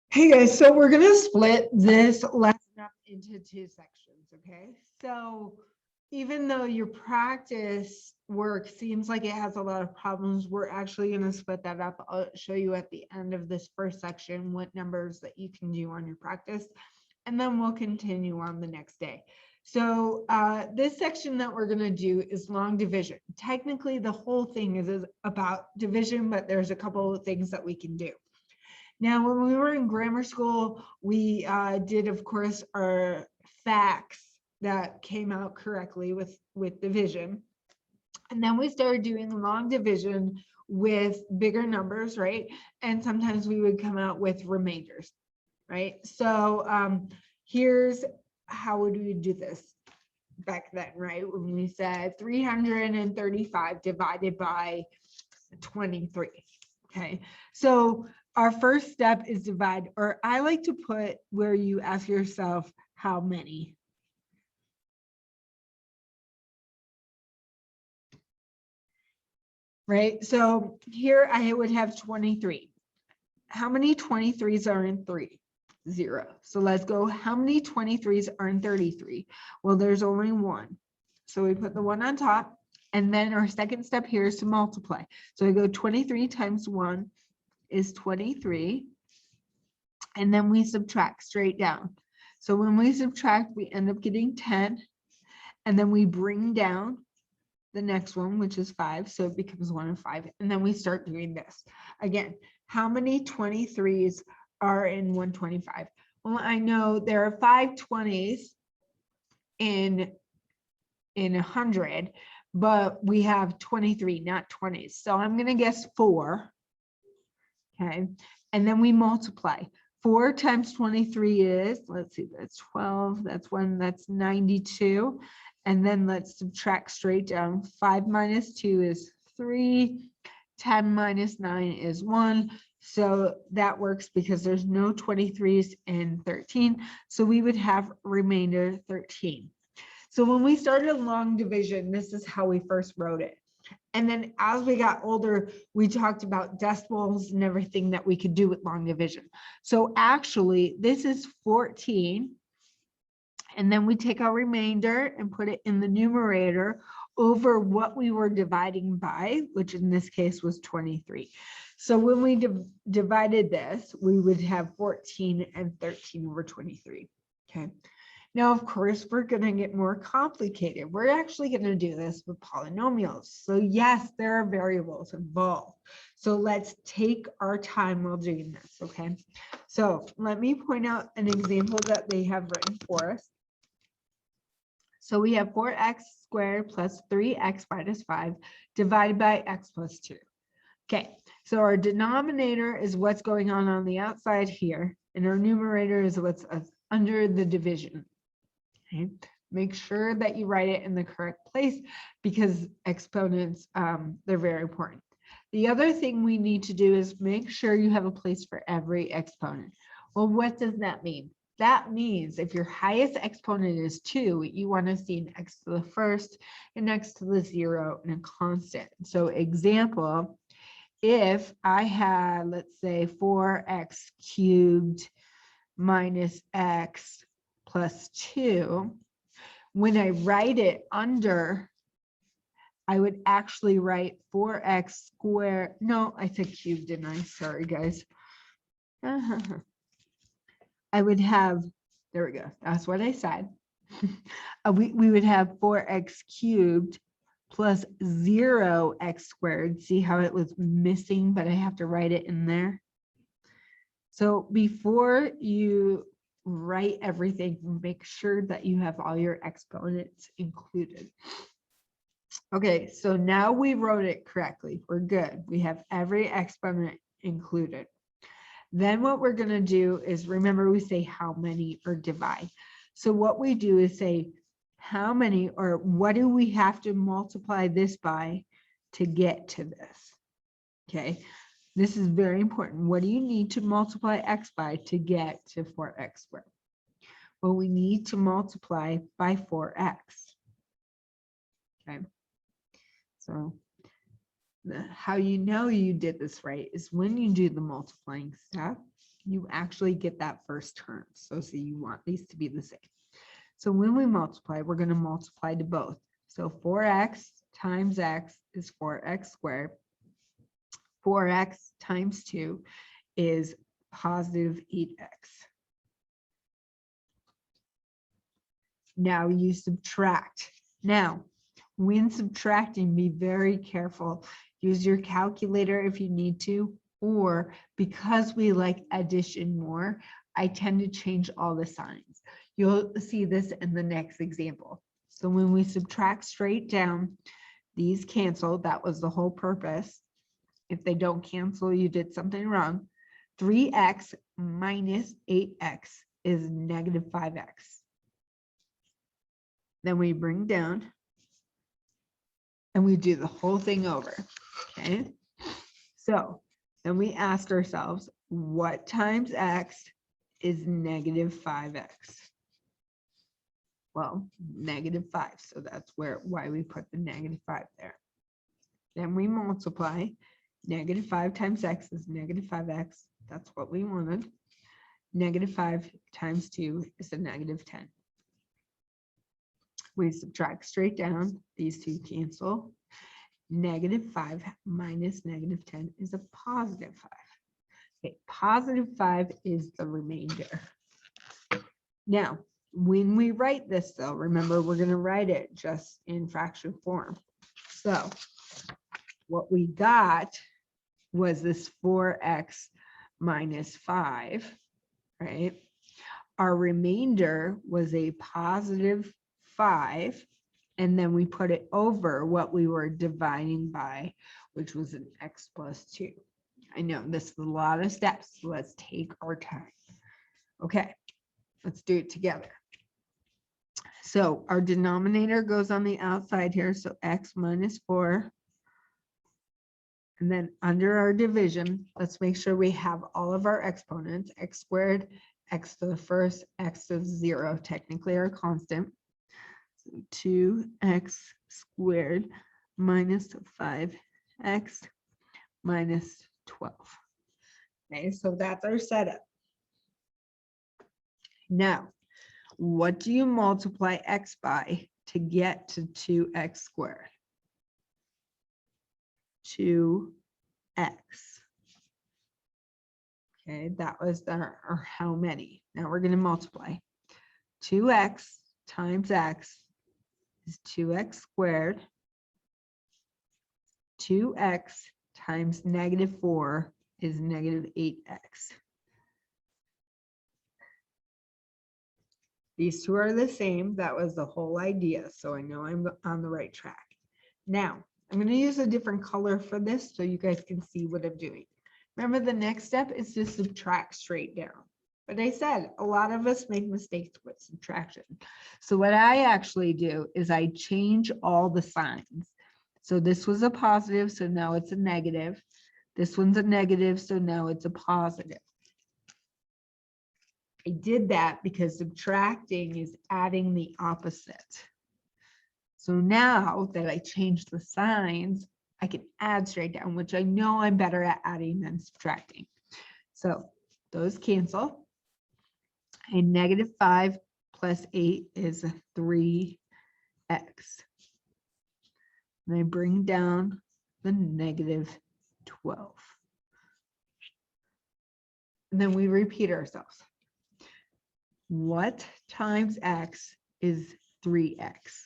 Hey guys, so we're gonna split this lesson up into two sections, okay? So even though your practice work seems like it has a lot of problems, we're actually gonna split that up. I'll show you at the end of this first section what numbers that you can do on your practice, and then we'll continue on the next day. So this section that we're gonna do is long division. Technically, the whole thing is about division, but there's a couple of things that we can do. Now, when we were in grammar school, we did, of course, our facts that came out correctly with division. And then we started doing long division with bigger numbers, right? And sometimes we would come out with remainders, right? So here's how would we do this back then, right? When we said 335 divided by 23. Okay, so our first step is divide, or I like to put where you ask yourself how many. Right, so here I would have 23. How many 23s are in 3? 0. So let's go, how many 23s are in 33? Well, there's only one. So we put the one on top, and then our second step here is to multiply. So we go 23 times 1 is 23. And then we subtract straight down. So when we subtract, we end up getting 10. And then we bring down the next one, which is 5. So it becomes 1 and 5. And then we start doing this. Again, how many 23s are in 125? Well, I know there are 5 20s in 100, but we have 23, not 20s. So I'm going to guess 4. Okay. And then we multiply. 4 times 23 is, let's see, that's 12, that's 1, that's 92. And then let's subtract straight down. 5 minus 2 is 3. 10 minus 9 is 1. So that works because there's no 23s in 13. So we would have remainder 13. So when we started long division, this is how we first wrote it. And then as we got older, we talked about decimals and everything that we could do with long division. So actually, this is 14. And then we take our remainder and put it in the numerator over what we were dividing by, which in this case was 23. So when we divided this, we would have 14 and 13 over 23. Okay. Now, of course, we're going to get more complicated. We're actually going to do this with polynomials. So yes, there are variables involved. So let's take our time while doing this, okay? So let me point out an example that they have written for us. So we have 4x squared plus 3x minus 5 divided by x plus 2. Okay, so our denominator is what's going on the outside here, and our numerator is what's under the division. Okay. Make sure that you write it in the correct place because exponents, they're very important. The other thing we need to do is make sure you have a place for every exponent. Well, what does that mean? That means if your highest exponent is 2, you want to see an x to the first, an x to the 0, and a constant. So example, if I had, let's say, 4x cubed minus x plus 2, when I write it under, I would actually write 4x squared. No, I said cubed, didn't I? Sorry, guys. I would have, there we go. That's what I said. We would have 4x cubed plus 0x squared. See how it was missing, but I have to write it in there. So before you write everything, make sure that you have all your exponents included. Okay, so now we wrote it correctly. We're good. We have every exponent included. Then what we're going to do is, remember, we say how many or divide. So what we do is say how many, or what do we have to multiply this by to get to this? Okay, this is very important. What do you need to multiply x by to get to 4x squared? Well, we need to multiply by 4x. Okay, so how you know you did this right is when you do the multiplying step, you actually get that first term. So you want these to be the same. So when we multiply, we're going to multiply to both. So 4x times x is 4x squared. 4x times 2 is positive 8x. Now you subtract. Now, when subtracting, be very careful. Use your calculator if you need to, or because we like addition more, I tend to change all the signs. You'll see this in the next example. So when we subtract straight down, these cancel. That was the whole purpose. If they don't cancel, you did something wrong. 3x minus 8x is negative 5x. Then we bring down and we do the whole thing over. Okay. So then we ask ourselves, what times x is negative 5x? Well, negative 5. So that's why we put the negative 5 there. Then we multiply. Negative 5 times x is negative 5x. That's what we wanted. Negative 5 times 2 is a negative 10. We subtract straight down. These two cancel. Negative 5 minus negative 10 is a positive 5. Okay, positive 5 is the remainder. Now, when we write this, though, remember, we're going to write it just in fraction form. So what we got was this 4x minus 5, right? Our remainder was a positive 5, and then we put it over what we were dividing by, which was an x plus 2. I know this is a lot of steps, so let's take our time. Okay, let's do it together. So our denominator goes on the outside here, so x minus 4. And then under our division, let's make sure we have all of our exponents, x squared, x to the first, x to the 0, technically our constant. So 2x squared minus 5x minus 12. Okay, so that's our setup. Now, what do you multiply x by to get to 2x squared? 2x. Okay, that was our how many. Now we're going to multiply. 2x times x is 2x squared. 2x times negative 4 is negative 8x. These two are the same. That was the whole idea. So I know I'm on the right track. Now, I'm going to use a different color for this so you guys can see what I'm doing. Remember, the next step is to subtract straight down. But I said a lot of us make mistakes with subtraction. So what I actually do is I change all the signs. So this was a positive, so now it's a negative. This one's a negative, so now it's a positive. I did that because subtracting is adding the opposite. So now that I changed the signs, I can add straight down, which I know I'm better at adding than subtracting. So those cancel. A negative 5 plus 8 is a 3x. And I bring down the negative 12. And then we repeat ourselves. What times x is 3x?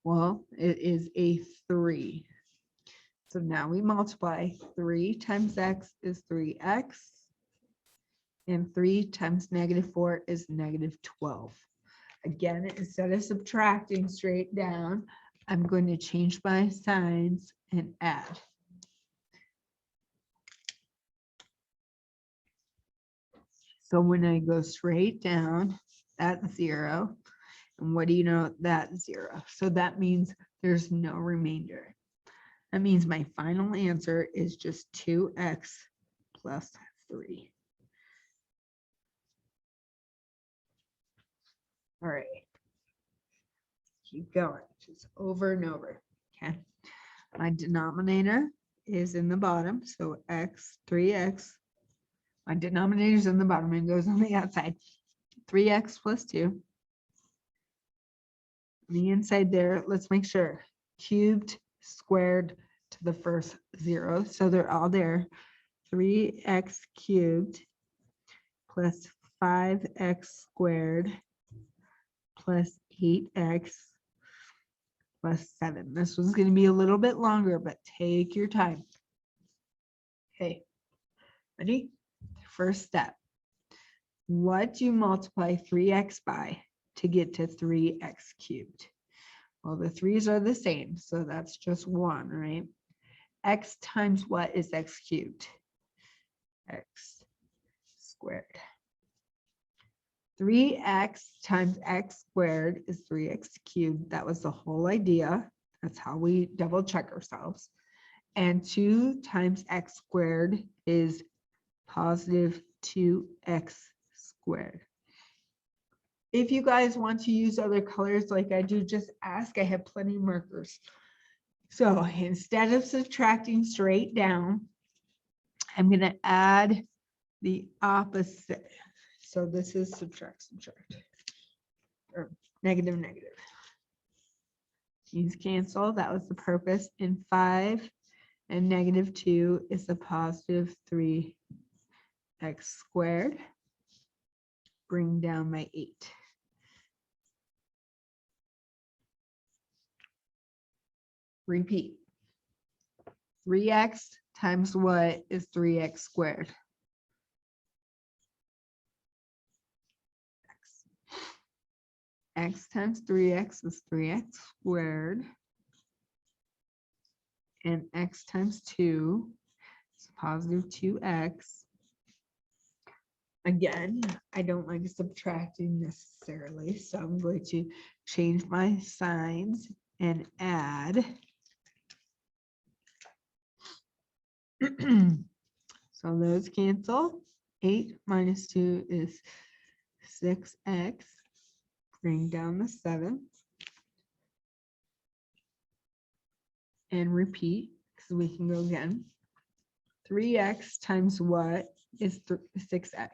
Well, it is a 3. So now we multiply. 3 times x is 3x. And 3 times negative 4 is negative 12. Again, instead of subtracting straight down, I'm going to change my signs and add. So when I go straight down, that's 0. And what do you know? That's 0. So that means there's no remainder. That means my final answer is just 2x plus 3. All right. Keep going, just over and over. Okay. My denominator is in the bottom, so x, 3x. My denominator is in the bottom and goes on the outside. 3x plus 2. On the inside there, let's make sure. Cubed, squared to the first 0. So they're all there. 3x cubed plus 5x squared plus 8x plus 7. This one's going to be a little bit longer, but take your time. Okay, ready? First step. What do you multiply 3x by to get to 3x cubed? Well, the 3's are the same, so that's just 1, right? X times what is x cubed? X squared. 3x times x squared is 3x cubed. That was the whole idea. That's how we double check ourselves. And 2 times x squared is positive 2x squared. If you guys want to use other colors like I do, just ask. I have plenty of markers. So instead of subtracting straight down, I'm going to add the opposite. So this is subtract, or negative, negative. These cancel. That was the purpose. And 5 and negative 2 is the positive 3x squared. Bring down my 8. Repeat. 3x times what is 3x squared? X times 3x is 3x squared. And x times 2 is positive 2x. Again, I don't like subtracting necessarily, so I'm going to change my signs and add. So those cancel. 8 minus 2 is 6x. Bring down the 7. And repeat, because we can go again. 3x times what is 6x?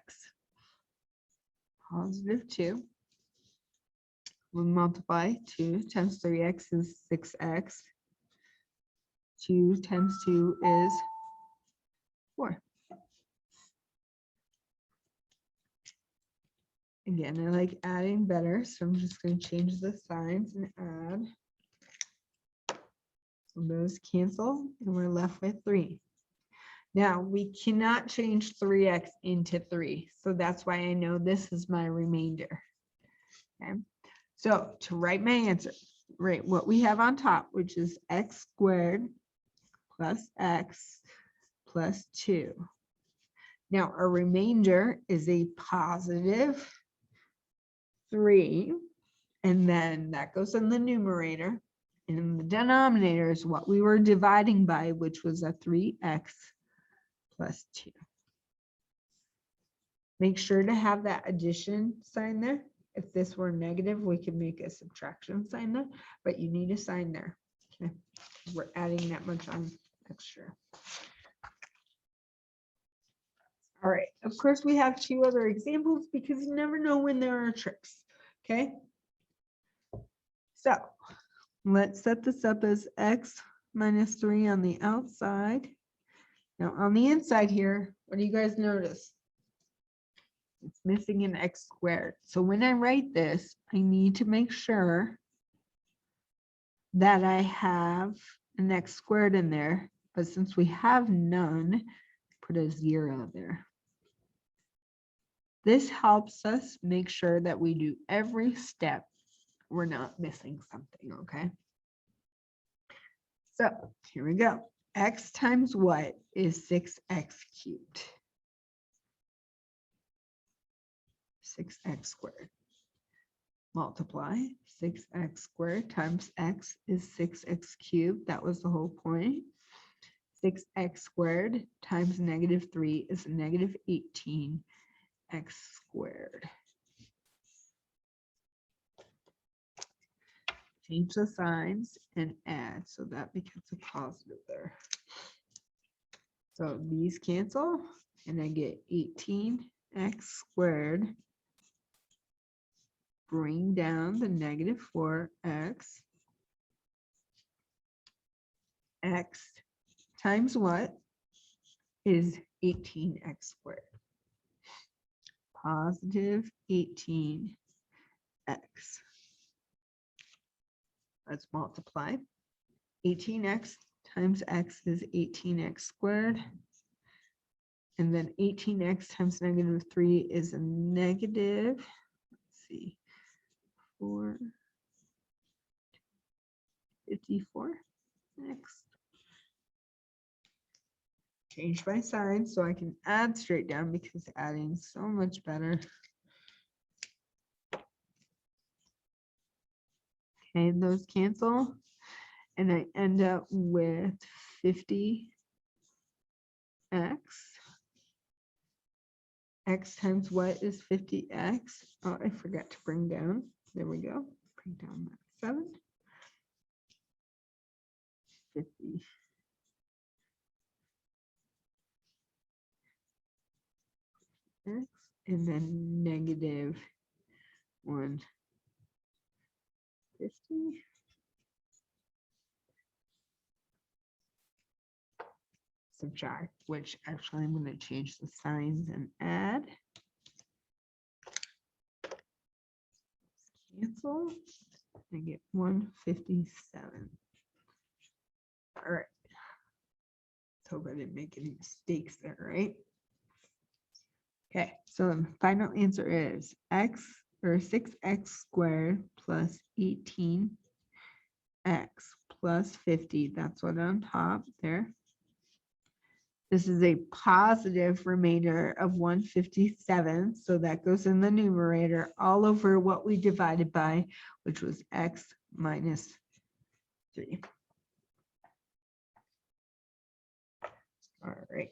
Positive 2. We'll multiply. 2 times 3x is 6x. 2 times 2 is 4. Again, I like adding better, so I'm just going to change the signs and add. So those cancel, and we're left with 3. Now, we cannot change 3x into 3, so that's why I know this is my remainder. Okay, so to write my answer, write what we have on top, which is x squared plus x plus 2. Now, our remainder is a positive 3, and then that goes in the numerator, and in the denominator is what we were dividing by, which was a 3x plus 2. Make sure to have that addition sign there. If this were negative, we could make a subtraction sign there, but you need a sign there. Okay, we're adding that much on extra. All right, of course, we have 2 other examples because you never know when there are tricks. Okay, so let's set this up as x minus 3 on the outside. Now on the inside here, what do you guys notice? It's missing an x squared. So when I write this, I need to make sure that I have an x squared in there. But since we have none, put a 0 there. This helps us make sure that we do every step. We're not missing something, okay? So here we go. X times what is 6x cubed? 6x squared. Multiply 6x squared times x is 6x cubed. That was the whole point. 6x squared times negative 3 is negative 18x squared. change the signs and add, so that becomes a positive there. So these cancel, and I get 18x squared. Bring down the negative 4x. X times what is 18x squared? Positive 18x. Let's multiply. 18x times x is 18x squared. And then 18x times negative 3 is a negative, let's see, 54. Next. Change my sign so I can add straight down because adding is so much better. Okay, those cancel. And I end up with 50x. X times what is 50x? Oh, I forgot to bring down. There we go. Bring down that 7. 50. X and then negative 150. Subtract, which actually I'm going to change the signs and add. Cancel. I get 157. All right. Let's hope I didn't make any mistakes there, right? Okay, so the final answer is x or 6x squared plus 18x plus 50. That's what on top there. This is a positive remainder of 157. So that goes in the numerator all over what we divided by, which was x minus 3. All right.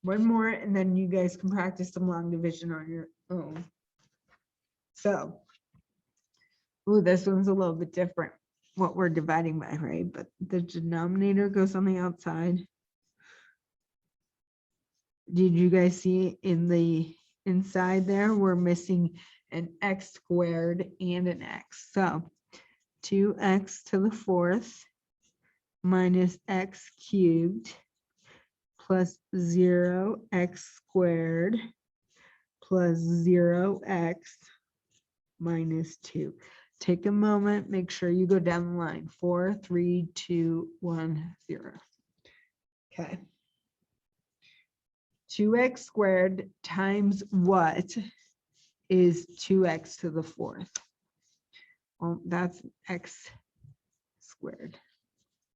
One more, and then you guys can practice some long division on your own. So, ooh, this one's a little bit different, what we're dividing by, right? But the denominator goes on the outside. Did you guys see in the inside there, we're missing an x squared and an x. So 2x to the 4th minus x cubed plus 0x squared plus 0x minus 2. Take a moment, make sure you go down the line. 4, 3, 2, 1, 0. Okay. 2x squared times what is 2x to the 4th? Well, that's x squared.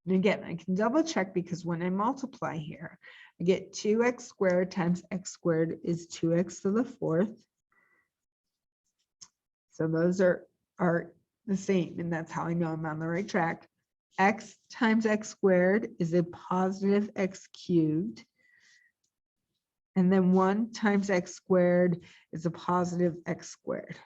And again, I can double check because when I multiply here, I get 2x squared times x squared is 2x to the 4th. So those are the same, and that's how I know I'm on the right track. X times x squared is a positive x cubed. And then 1 times x squared is a positive x squared.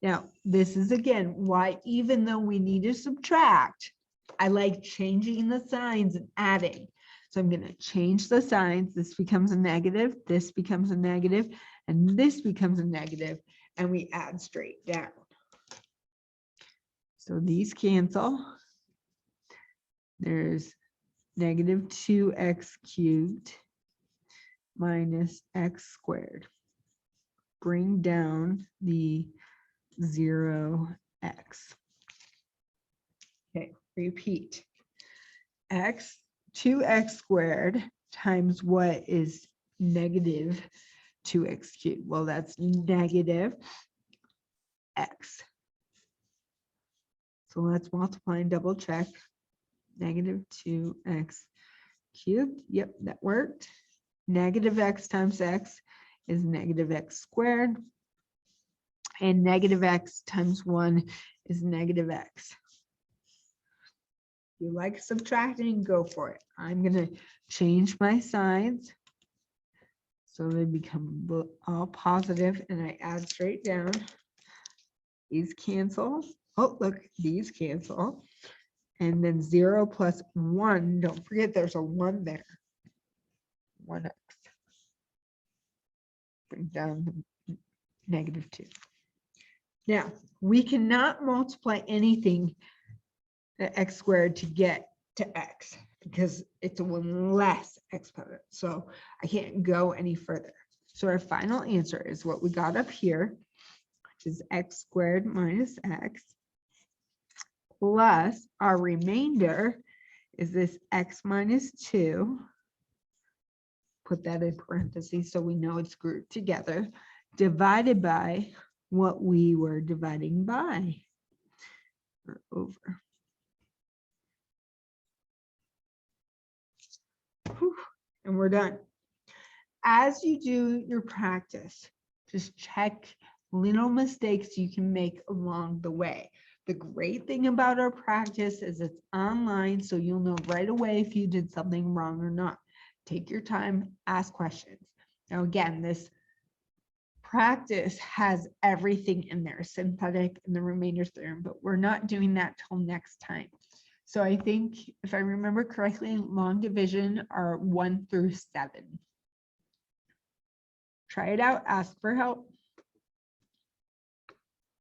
Now, this is again why, even though we need to subtract, I like changing the signs and adding. So I'm going to change the signs. This becomes a negative, this becomes a negative, and this becomes a negative, and we add straight down. So these cancel. There's negative 2x cubed minus x squared. Bring down the 0x. Okay, repeat. 2x squared times what is negative 2x cubed? Well, that's negative x. So let's multiply and double check. Negative 2x cubed. Yep, that worked. Negative x times x is negative x squared. And negative x times 1 is negative x. If you like subtracting, go for it. I'm going to change my signs so they become all positive, and I add straight down. These cancel. Oh, look, these cancel. And then 0 plus 1, don't forget there's a 1 there. 1x. Bring down the -2. Now, we cannot multiply anything to x squared to get to x because it's a one less exponent. So I can't go any further. So our final answer is what we got up here, which is x squared minus x, plus our remainder is this x minus 2. Put that in parentheses so we know it's grouped together, divided by what we were dividing by, or over. Whew, and we're done. As you do your practice, just check little mistakes you can make along the way. The great thing about our practice is it's online, so you'll know right away if you did something wrong or not. Take your time, ask questions. Now, again, this practice has everything in there, synthetic and the remainder theorem, but we're not doing that till next time. So I think if I remember correctly, long division are 1 through 7. Try it out, ask for help.